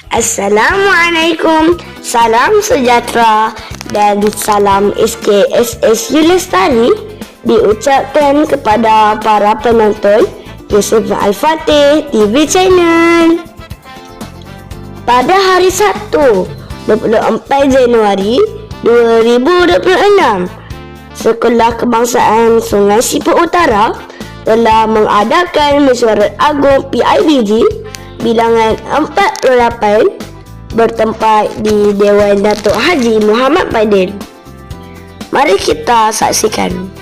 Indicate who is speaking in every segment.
Speaker 1: Assalamualaikum, salam sejahtera dan salam SKSSU Lestari diucapkan kepada para penonton Yusuf Al-Fatih TV Channel. Pada hari Sabtu, 24 Januari 2026, Sekolah Kebangsaan Sungai Siput Utara telah mengadakan mesyuarat agung PIBG bilangan 48 bertempat di Dewan Datuk Haji Muhammad Fadil. Mari kita saksikan.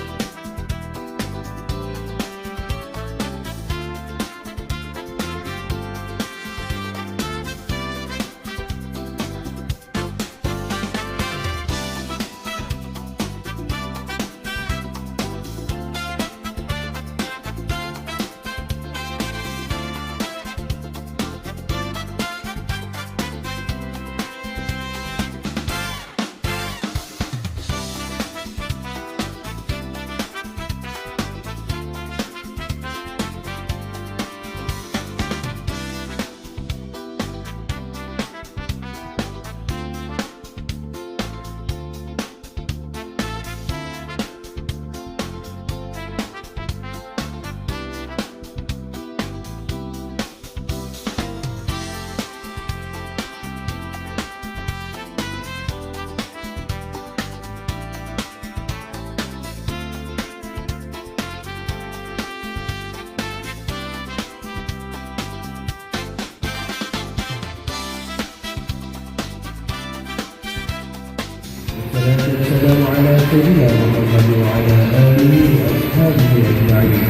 Speaker 2: Wassalamu ala sayyidina Muhammad wa ala alihi wa ashabihi ajma'in.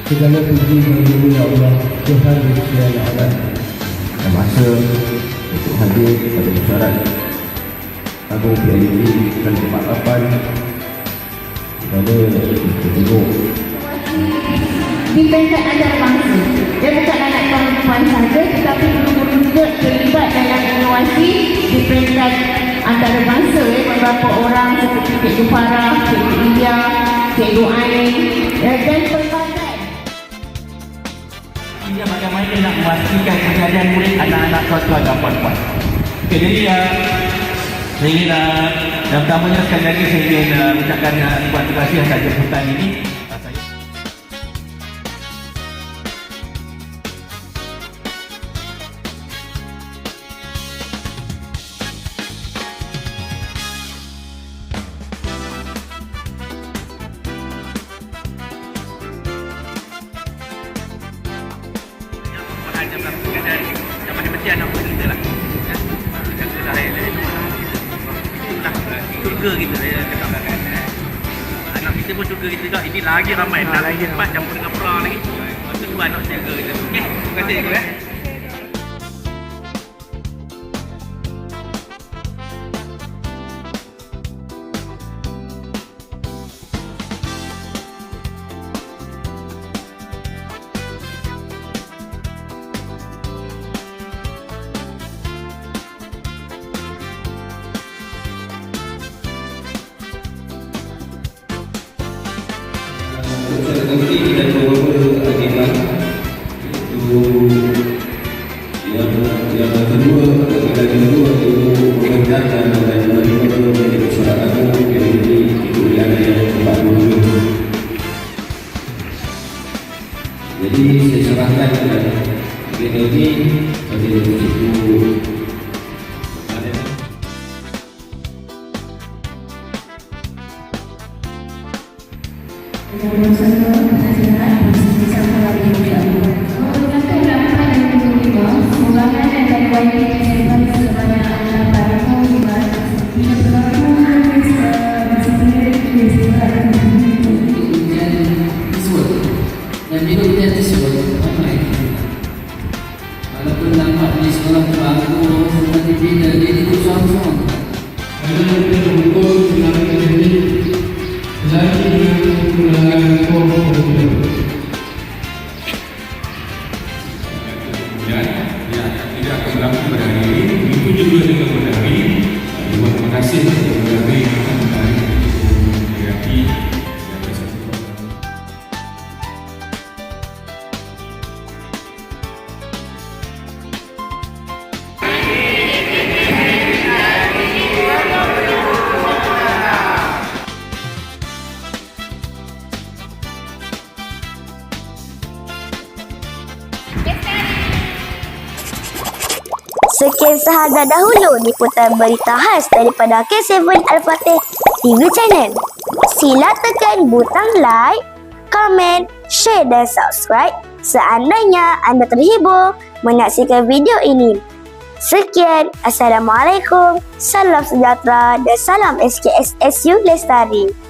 Speaker 2: Segala puji bagi Allah Tuhan Yang Alam. Masa untuk hadir pada mesyuarat agung PIBG kali ke-48 pada kita tengok
Speaker 3: di peringkat antarabangsa. Dia bukan anak perempuan sahaja tetapi guru-guru juga terlibat dalam inovasi di peringkat antarabangsa. Beberapa orang seperti Cikgu Farah, Cikgu Ilya, Cikgu Ain dan pelbagai.
Speaker 4: Dia bagaimana nak memastikan kejadian murid anak-anak tuan-tuan dan puan-puan. Okay, jadi saya ingin yang pertamanya sekali lagi saya ingin ucapkan terima kasih atas jemputan ini. Surga kita saya cakap kan. Anak kita pun surga kita juga. Ini lagi ramai. Nak lagi cepat campur dengan perang lagi. Itu dua anak jaga kita. Okey. Terima kasih cikgu .
Speaker 2: Komiti dan beberapa agenda itu yang kedua itu mengerjakan dan menerima menjadi mesyuarat agung PIBG itu yang ke-42. Jadi saya serahkan kepada PIBG pada itu.
Speaker 5: Walaupun nampak di sekolah perahu seperti bina, jadi itu suam-suam. Kerana kita berukur dengan akademik, lagi dengan pengulangan korporasi.
Speaker 6: Ya, tidak akan berlaku pada hari ini. Begitu juga dengan pada hari ini. Terima kasih kepada hari ini.
Speaker 1: Sekian sahaja dahulu liputan berita khas daripada K7 Al-Fatih TV Channel. Sila tekan butang like, komen, share dan subscribe seandainya anda terhibur menyaksikan video ini. Sekian, Assalamualaikum, salam sejahtera dan salam SKSSU Lestari.